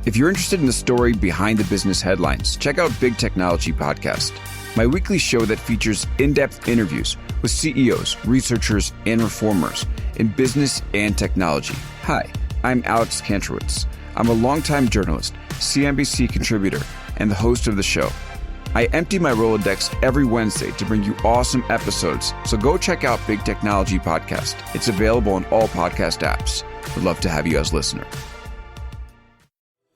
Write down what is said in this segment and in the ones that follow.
If you're interested in the story behind the business headlines, check out Big Technology Podcast, my weekly show that features in-depth interviews with CEOs, researchers, and reformers in business and technology. Hi, I'm Alex Kantrowitz. I'm a longtime journalist, CNBC contributor, and the host of the show. I empty my Rolodex every Wednesday to bring you awesome episodes, so go check out Big Technology Podcast. It's available on all podcast apps. Would love to have you as a listener.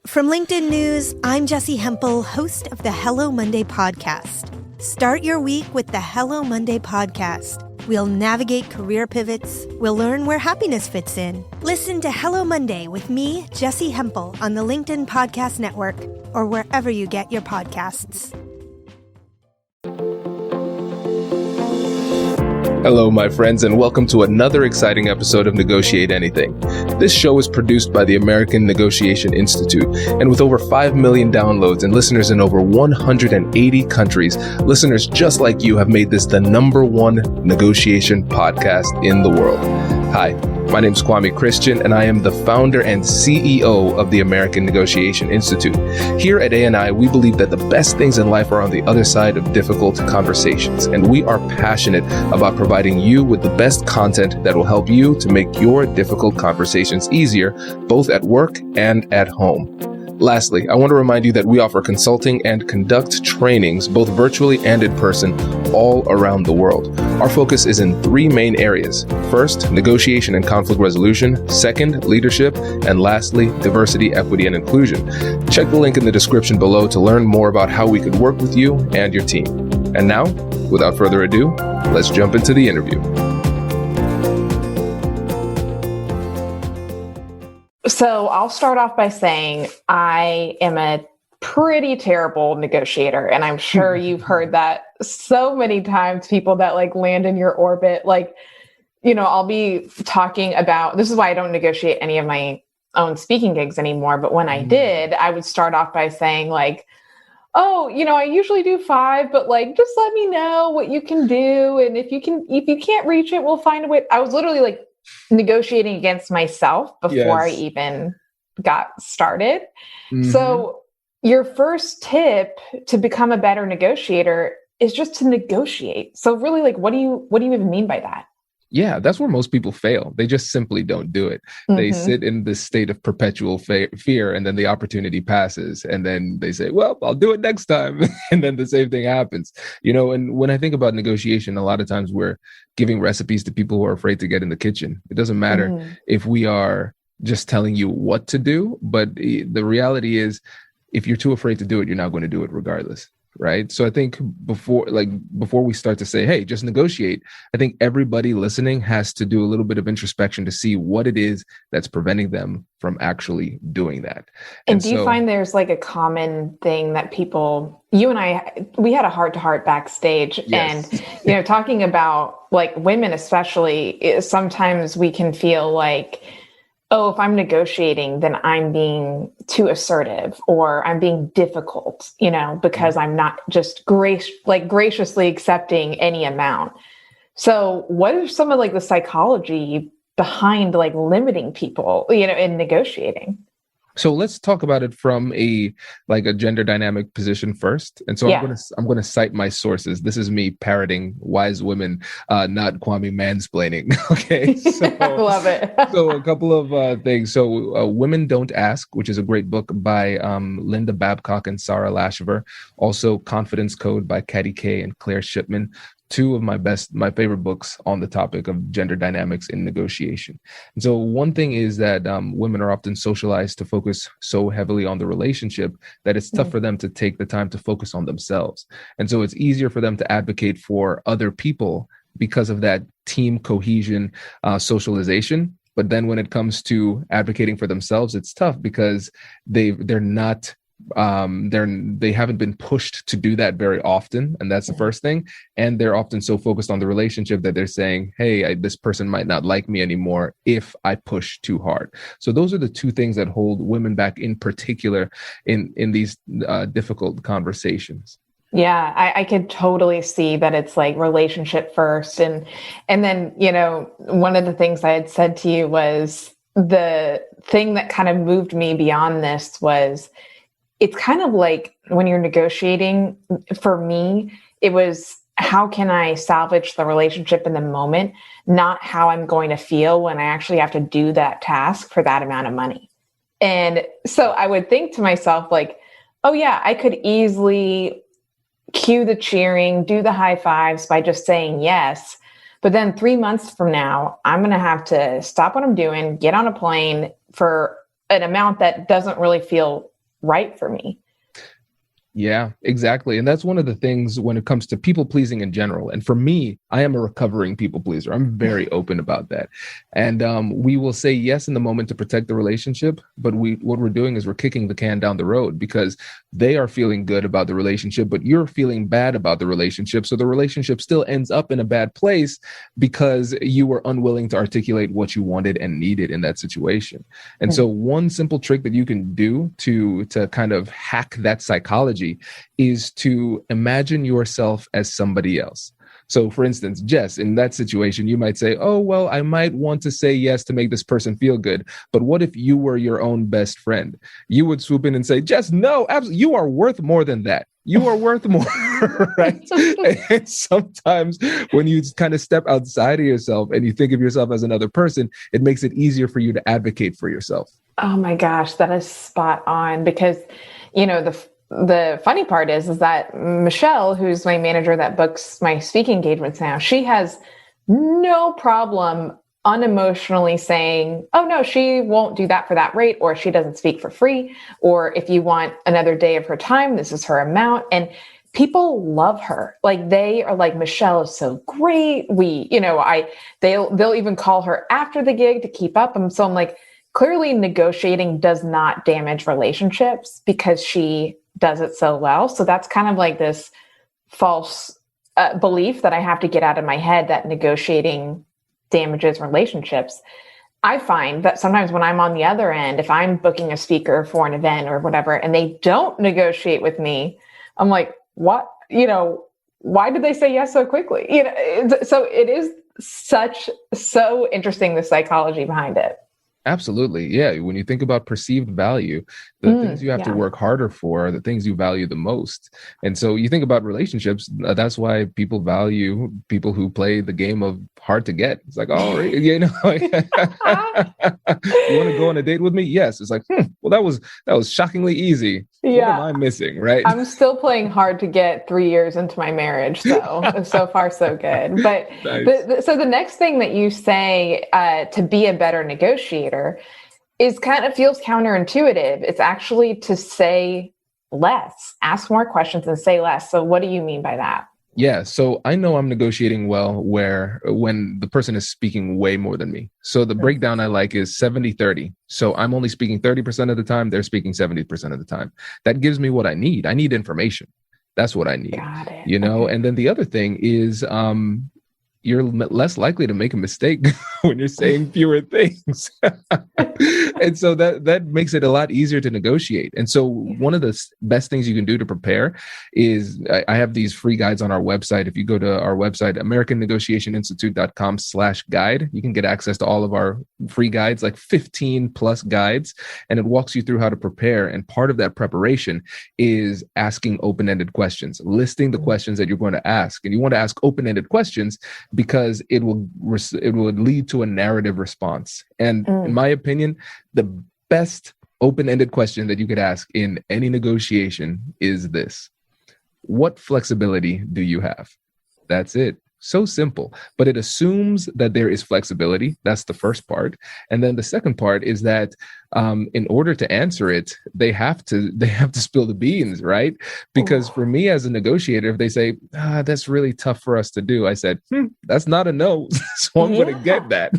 From LinkedIn News, I'm Jessie Hempel, host of the Hello Monday podcast. Start your week with the Hello Monday podcast. We'll navigate career pivots. We'll learn where happiness fits in. Listen to Hello Monday with me, Jessie Hempel, on the LinkedIn Podcast Network or wherever you get your podcasts. Hello, my friends, and welcome to another exciting episode of Negotiate Anything. This show is produced by the American Negotiation Institute, and with over 5 million downloads and listeners in over 180 countries, listeners just like you have made this the #1 negotiation podcast in the world. Hi, my name is Kwame Christian, and I am the founder and CEO of the American Negotiation Institute. Here at ANI, we believe that the best things in life are on the other side of difficult conversations, and we are passionate about providing you with the best content that will help you to make your difficult conversations easier, both at work and at home. Lastly, I want to remind you that we offer consulting and conduct trainings, both virtually and in person, all around the world. Our focus is in 3 main areas. First, negotiation and conflict resolution. Second, leadership. And lastly, diversity, equity, and inclusion. Check the link in the description below to learn more about how we could work with you and your team. And now, without further ado, let's jump into the interview. So I'll start off by saying I am a pretty terrible negotiator. And I'm sure you've heard that so many times, people that like land in your orbit. Like, you know, I'll be talking about, this is why I don't negotiate any of my own speaking gigs anymore. But when I did, I would start off by saying like, oh, you know, I usually do 5, but like, just let me know what you can do. And if you can't reach it, we'll find a way. I was literally like, negotiating against myself before I even got started. Mm-hmm. So your first tip to become a better negotiator is just to negotiate. So really, like, what do you even mean by that? Yeah, that's where most people fail. They just simply don't do it. Mm-hmm. They sit in this state of perpetual fear, and then the opportunity passes, and then they say, well, I'll do it next time. And then the same thing happens. You know, and when I think about negotiation, a lot of times we're giving recipes to people who are afraid to get in the kitchen. It doesn't matter if we are just telling you what to do, but the reality is, if you're too afraid to do it, you're not going to do it regardless. Right. So I think before we start to say, hey, just negotiate, I think everybody listening has to do a little bit of introspection to see what it is that's preventing them from actually doing that. And do you find there's like a common thing that people, you and I, we had a heart-to-heart backstage, yes. And, you know, talking about like women, especially, sometimes we can feel like, oh, if I'm negotiating, then I'm being too assertive or I'm being difficult, you know, because I'm not just graciously accepting any amount. So what is some of like the psychology behind like limiting people, you know, in negotiating? So let's talk about it from a gender dynamic position first. And so I'm going to cite my sources. This is me parroting wise women, not Kwame mansplaining. Okay. So, I love it. So a couple of things. So Women Don't Ask, which is a great book by Linda Babcock and Sarah Lashver. Also Confidence Code by Katty Kay and Claire Shipman. 2 of my favorite books on the topic of gender dynamics in negotiation. And so one thing is that women are often socialized to focus so heavily on the relationship that it's tough for them to take the time to focus on themselves. And so it's easier for them to advocate for other people because of that team cohesion, socialization. But then when it comes to advocating for themselves, it's tough because they're not they haven't been pushed to do that very often. And that's the first thing. And they're often so focused on the relationship that they're saying, hey, this person might not like me anymore if I push too hard. So those are the 2 things that hold women back in particular in these difficult conversations. Yeah, I could totally see that it's like relationship first. And then, you know, one of the things I had said to you was, the thing that kind of moved me beyond this was, it's kind of like when you're negotiating, for me, it was, how can I salvage the relationship in the moment, not how I'm going to feel when I actually have to do that task for that amount of money. And so I would think to myself, like, oh yeah, I could easily cue the cheering, do the high fives by just saying yes. But then 3 months from now, I'm going to have to stop what I'm doing, get on a plane for an amount that doesn't really feel right for me. Yeah, exactly. And that's one of the things when it comes to people pleasing in general. And for me, I am a recovering people pleaser. I'm very open about that. And we will say yes in the moment to protect the relationship. But what we're doing is we're kicking the can down the road because they are feeling good about the relationship, but you're feeling bad about the relationship. So the relationship still ends up in a bad place because you were unwilling to articulate what you wanted and needed in that situation. And so one simple trick that you can do to kind of hack that psychology is to imagine yourself as somebody else. So for instance, Jess, in that situation, you might say, oh, well, I might want to say yes to make this person feel good. But what if you were your own best friend? You would swoop in and say, Jess, no, absolutely, you are worth more than that. You are worth more, right? And sometimes when you kind of step outside of yourself and you think of yourself as another person, it makes it easier for you to advocate for yourself. Oh my gosh, that is spot on. Because, the funny part is that Michelle, who's my manager that books my speaking engagements now, she has no problem unemotionally saying, oh no, she won't do that for that rate, or she doesn't speak for free, or if you want another day of her time, this is her amount. And people love her. Like, they are like, Michelle is so great. They'll even call her after the gig to keep up. And so I'm like, clearly negotiating does not damage relationships because she does it so well. So that's kind of like this false belief that I have to get out of my head, that negotiating damages relationships. I find that sometimes when I'm on the other end, if I'm booking a speaker for an event or whatever, and they don't negotiate with me, I'm like, what? Why did they say yes so quickly? So it is so interesting, the psychology behind it. Absolutely. Yeah. When you think about perceived value, the things you have to work harder for are the things you value the most. And so you think about relationships, that's why people value people who play the game of hard to get. It's like, oh, you want to go on a date with me? Yes. It's like, well, that was shockingly easy. Yeah. What am I missing? Right. I'm still playing hard to get 3 years into my marriage. So far, so good. But nice. So the next thing that you say to be a better negotiator is kind of feels counterintuitive. It's actually to say less, ask more questions and say less. So what do you mean by that? Yeah. So I know I'm negotiating well when the person is speaking way more than me. So the breakdown I like is 70-30. So I'm only speaking 30% of the time. They're speaking 70% of the time. That gives me what I need. I need information. That's what I need. Got it. Okay. And then the other thing is, you're less likely to make a mistake when you're saying fewer things. And so that makes it a lot easier to negotiate. And so one of the best things you can do to prepare is I have these free guides on our website. If you go to our website, AmericanNegotiationInstitute.com/guide, you can get access to all of our free guides, like 15 plus guides, and it walks you through how to prepare. And part of that preparation is asking open-ended questions, listing the questions that you're going to ask. And you want to ask open-ended questions because it will lead to a narrative response. And in my opinion, the best open-ended question that you could ask in any negotiation is this: what flexibility do you have? That's it. So simple, but it assumes that there is flexibility. That's the first part. And then the second part is that in order to answer it, they have to spill the beans, right? Because for me as a negotiator, if they say, that's really tough for us to do, I said, that's not a no. So I'm going to get that.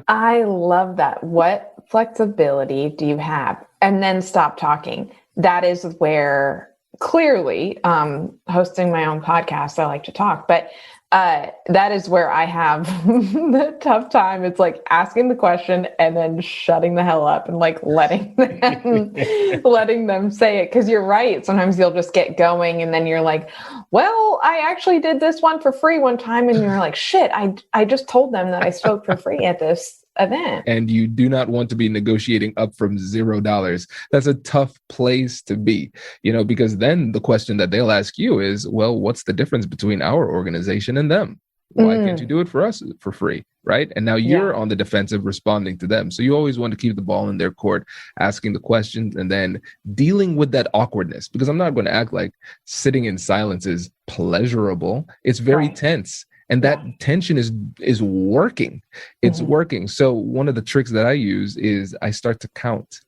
I love that. What flexibility do you have? And then stop talking. That is where clearly hosting my own podcast, I like to talk, but that is where I have the tough time. It's like asking the question and then shutting the hell up and like letting them say it. Cause you're right. Sometimes you'll just get going and then you're like, well, I actually did this one for free one time. And you're like, shit, I just told them that I spoke for free at this event. And you do not want to be negotiating up from $0. That's a tough place to be, because then the question that they'll ask you is, well, what's the difference between our organization and them? Why can't you do it for us for free? Right. And now you're on the defensive responding to them. So you always want to keep the ball in their court, asking the questions and then dealing with that awkwardness, because I'm not going to act like sitting in silence is pleasurable. It's very tense. And that tension is working. It's working. So one of the tricks that I use is I start to count.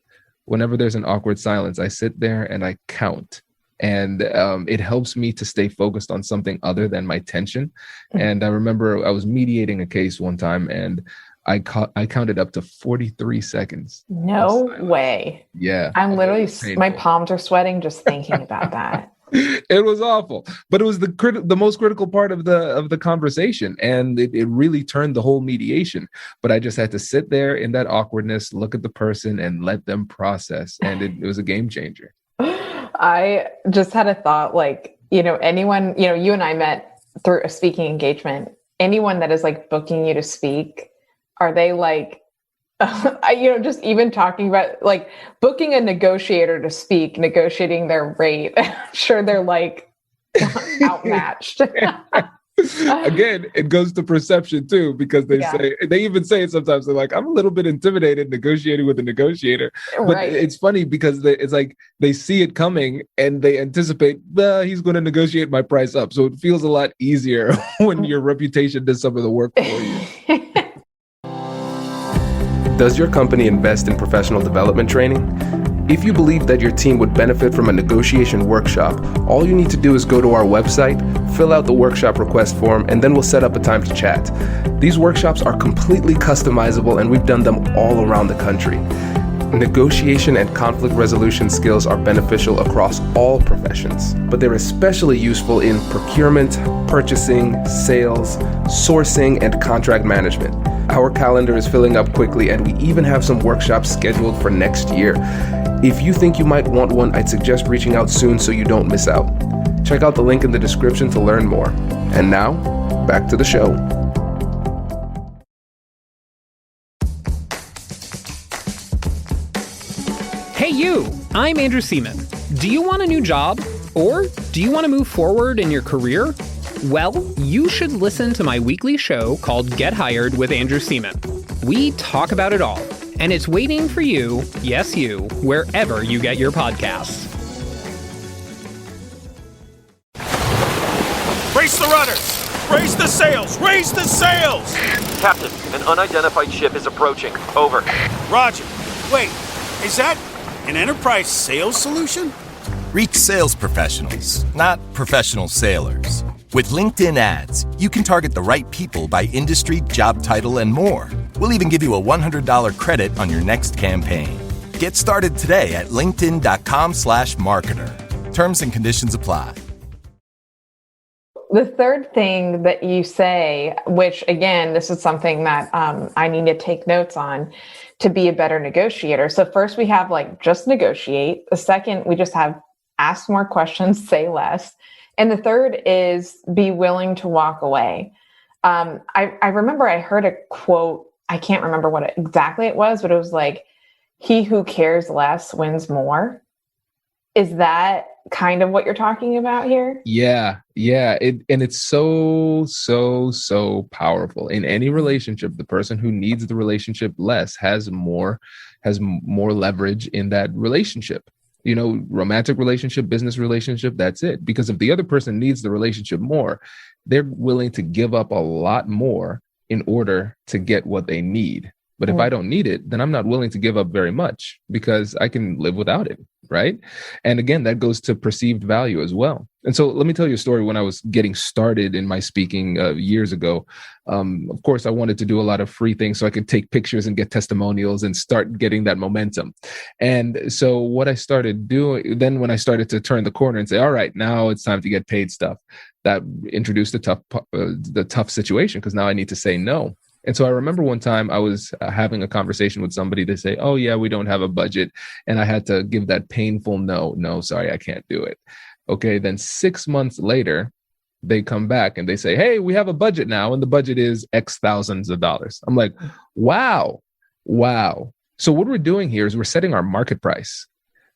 Whenever there's an awkward silence, I sit there and I count. And it helps me to stay focused on something other than my tension. And I remember I was mediating a case one time and I counted up to 43 seconds. No way. Yeah. I'm literally, my palms are sweating just thinking about that. It was awful, but it was the most critical part of the conversation. And it really turned the whole mediation. But I just had to sit there in that awkwardness, look at the person and let them process. And it was a game changer. I just had a thought, like, anyone, you and I met through a speaking engagement, anyone that is like booking you to speak, are they like, just even talking about like booking a negotiator to speak, negotiating their rate, I'm sure they're like outmatched. Again, it goes to perception too, because they even say it sometimes. They're like, I'm a little bit intimidated negotiating with a negotiator. But it's funny because it's like they see it coming and they anticipate, he's going to negotiate my price up. So it feels a lot easier when your reputation does some of the work for you. Does your company invest in professional development training? If you believe that your team would benefit from a negotiation workshop, all you need to do is go to our website, fill out the workshop request form, and then we'll set up a time to chat. These workshops are completely customizable and we've done them all around the country. Negotiation and conflict resolution skills are beneficial across all professions, but they're especially useful in procurement, purchasing, sales, sourcing, and contract management. Our calendar is filling up quickly and we even have some workshops scheduled for next year. If you think you might want one, I'd suggest reaching out soon so you don't miss out. Check out the link in the description to learn more. And now, back to the show. Hey you, I'm Andrew Seaman. Do you want a new job? Or do you want to move forward in your career? Well, you should listen to my weekly show called Get Hired with Andrew Seaman. We talk about it all, and it's waiting for you, yes you, wherever you get your podcasts. Brace the rudders! Raise the sails! Raise the sails! Captain, an unidentified ship is approaching. Over. Roger. Wait, is that an enterprise sales solution? Reach sales professionals, not professional sailors. With LinkedIn ads, you can target the right people by industry, job title, and more. We'll even give you a $100 credit on your next campaign. Get started today at linkedin.com/marketer. Terms and conditions apply. The third thing that you say, which again, this is something that I need to take notes on to be a better negotiator. So first we have like just negotiate. The second, we just have ask more questions, say less. And the third is be willing to walk away. I remember I heard a quote, I can't remember what exactly it was, but it was like, he who cares less wins more. Is that kind of what you're talking about here? Yeah. And it's so powerful. In any relationship, the person who needs the relationship less has more leverage in that relationship. Romantic relationship, business relationship, that's it. Because if the other person needs the relationship more, they're willing to give up a lot more in order to get what they need. But if I don't need it, then I'm not willing to give up very much because I can live without it, right? And again, that goes to perceived value as well. And so let me tell you a story. When I was getting started in my speaking years ago, of course, I wanted to do a lot of free things so I could take pictures and get testimonials and start getting that momentum. And so what I started doing, then when I started to turn the corner and say, all right, now it's time to get paid stuff, that introduced the tough situation because now I need to say no. And so I remember one time I was having a conversation with somebody. They say, oh, yeah, we don't have a budget. And I had to give that painful no, sorry, I can't do it. Okay, then 6 months later, they come back and they say, hey, we have a budget now, and the budget is X thousands of dollars. I'm like, wow. So what we're doing here is we're setting our market price.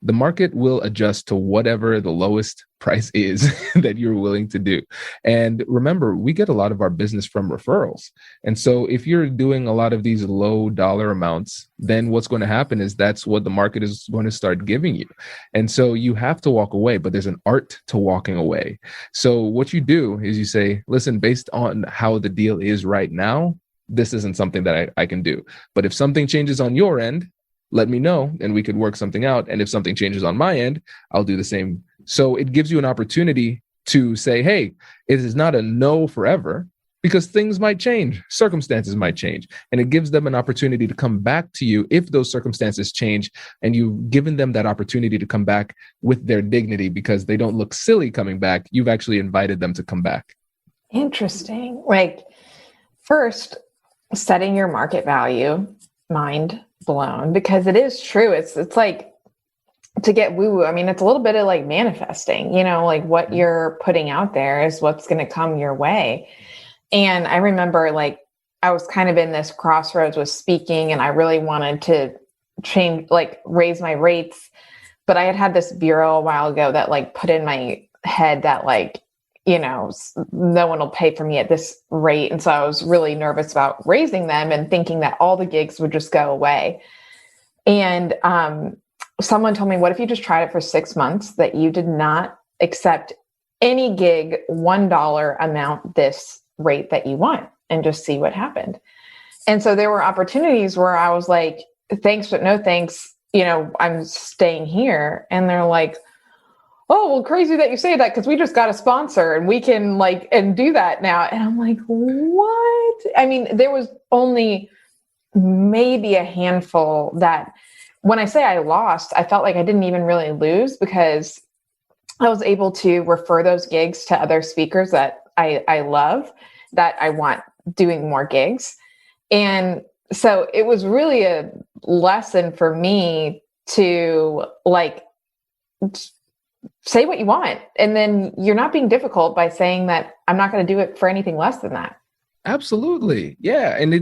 The market will adjust to whatever the lowest price is that you're willing to do. And remember, we get a lot of our business from referrals. And so if you're doing a lot of these low dollar amounts, then what's going to happen is that's what the market is going to start giving you. And so you have to walk away, but there's an art to walking away. So what you do is you say, listen, based on how the deal is right now, this isn't something that I can do. But if something changes on your end, let me know and we could work something out. And if something changes on my end, I'll do the same. So it gives you an opportunity to say, hey, it is not a no forever, because things might change, circumstances might change. And it gives them an opportunity to come back to you if those circumstances change, and you've given them that opportunity to come back with their dignity because they don't look silly coming back. You've actually invited them to come back. Interesting. Like, first, setting your market value, mind blown, because it is true. It's like, to get woo-woo, I mean, it's a little bit of like manifesting, like what you're putting out there is what's going to come your way. And I remember like I was kind of in this crossroads with speaking, and I really wanted to change, like raise my rates. But I had this bureau a while ago that like put in my head that like, no one will pay for me at this rate. And so I was really nervous about raising them and thinking that all the gigs would just go away. And someone told me, what if you just tried it for 6 months, that you did not accept any gig, $1 amount, this rate that you want, and just see what happened. And so there were opportunities where I was like, thanks, but no thanks. I'm staying here. And they're like, oh, well, crazy that you say that, because we just got a sponsor and we can and do that now. And I'm like, what? I mean, there was only maybe a handful that, when I say I lost, I felt like I didn't even really lose, because I was able to refer those gigs to other speakers that I love, that I want doing more gigs. And so it was really a lesson for me to say what you want. And then you're not being difficult by saying that I'm not going to do it for anything less than that. Absolutely. Yeah. And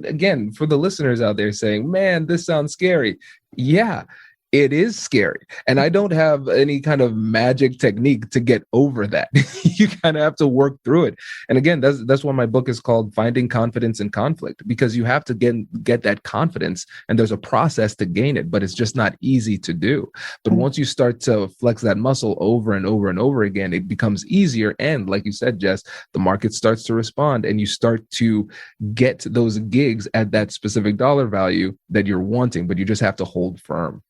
again, for the listeners out there saying, man, this sounds scary. Yeah, it is scary. And I don't have any kind of magic technique to get over that. You kind of have to work through it. And again, that's why my book is called Finding Confidence in Conflict, because you have to get that confidence, and there's a process to gain it, but it's just not easy to do. But once you start to flex that muscle over and over and over again, it becomes easier. And like you said, Jess, the market starts to respond, and you start to get those gigs at that specific dollar value that you're wanting, but you just have to hold firm.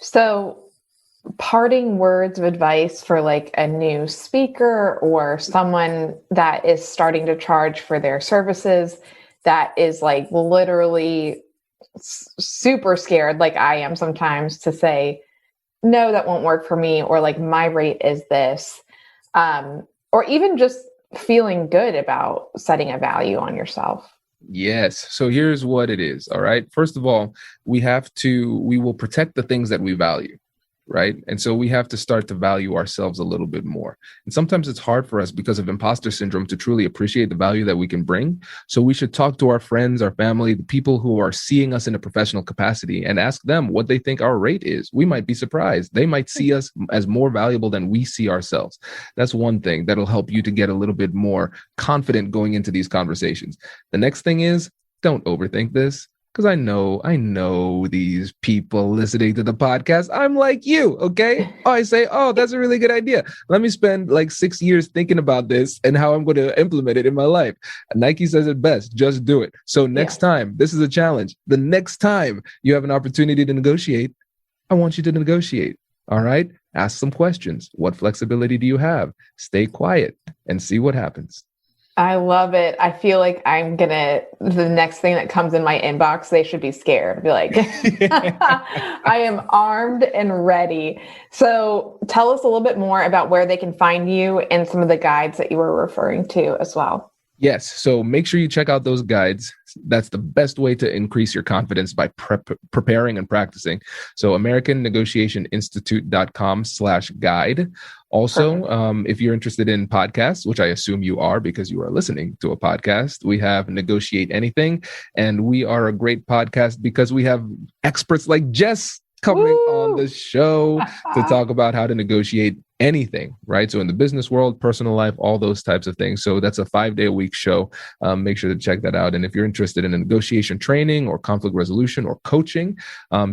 So, parting words of advice for like a new speaker or someone that is starting to charge for their services, that is like literally super scared, like I am sometimes, to say, no, that won't work for me, or like my rate is this, or even just feeling good about setting a value on yourself. Yes. So here's what it is. All right. First of all, we will protect the things that we value. Right. And so we have to start to value ourselves a little bit more. And sometimes it's hard for us because of imposter syndrome to truly appreciate the value that we can bring. So we should talk to our friends, our family, the people who are seeing us in a professional capacity, and ask them what they think our rate is. We might be surprised. They might see us as more valuable than we see ourselves. That's one thing that'll help you to get a little bit more confident going into these conversations. The next thing is, don't overthink this. Because I know these people listening to the podcast. I'm like you, okay? I say, oh, that's a really good idea. Let me spend like 6 years thinking about this and how I'm going to implement it in my life. Nike says it best, just do it. So next time, this is a challenge. The next time you have an opportunity to negotiate, I want you to negotiate. All right? Ask some questions. What flexibility do you have? Stay quiet and see what happens. I love it. I feel like the next thing that comes in my inbox, they should be scared. Be like, I am armed and ready. So tell us a little bit more about where they can find you and some of the guides that you were referring to as well. Yes. So make sure you check out those guides. That's the best way to increase your confidence by preparing and practicing. So AmericanNegotiationInstitute.com/guide. Also, if you're interested in podcasts, which I assume you are because you are listening to a podcast, we have Negotiate Anything. And we are a great podcast because we have experts like Jess coming on the show to talk about how to negotiate anything, right? So in the business world, personal life, all those types of things. So that's a 5-day-a-week show. Make sure to check that out. And if you're interested in a negotiation training or conflict resolution or coaching,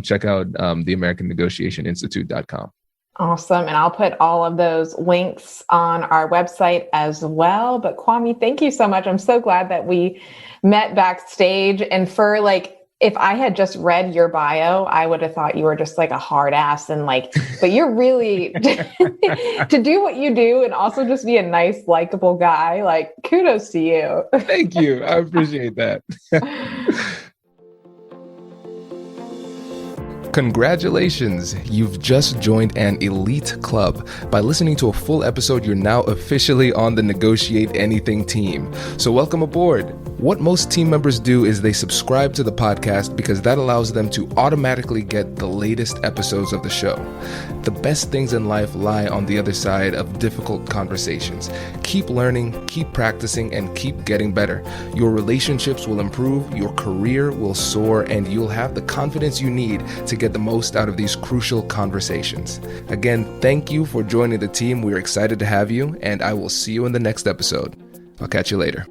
check out the AmericanNegotiationInstitute.com. Awesome. And I'll put all of those links on our website as well. But Kwame, thank you so much. I'm so glad that we met backstage. And for if I had just read your bio, I would have thought you were just like a hard ass and but you're really to do what you do and also just be a nice, likable guy. Kudos to you. Thank you. I appreciate that. Congratulations, you've just joined an elite club. By listening to a full episode, you're now officially on the Negotiate Anything team. So welcome aboard. What most team members do is they subscribe to the podcast because that allows them to automatically get the latest episodes of the show. The best things in life lie on the other side of difficult conversations. Keep learning, keep practicing, and keep getting better. Your relationships will improve, your career will soar, and you'll have the confidence you need to get the most out of these crucial conversations. Again, thank you for joining the team. We're excited to have you, and I will see you in the next episode. I'll catch you later.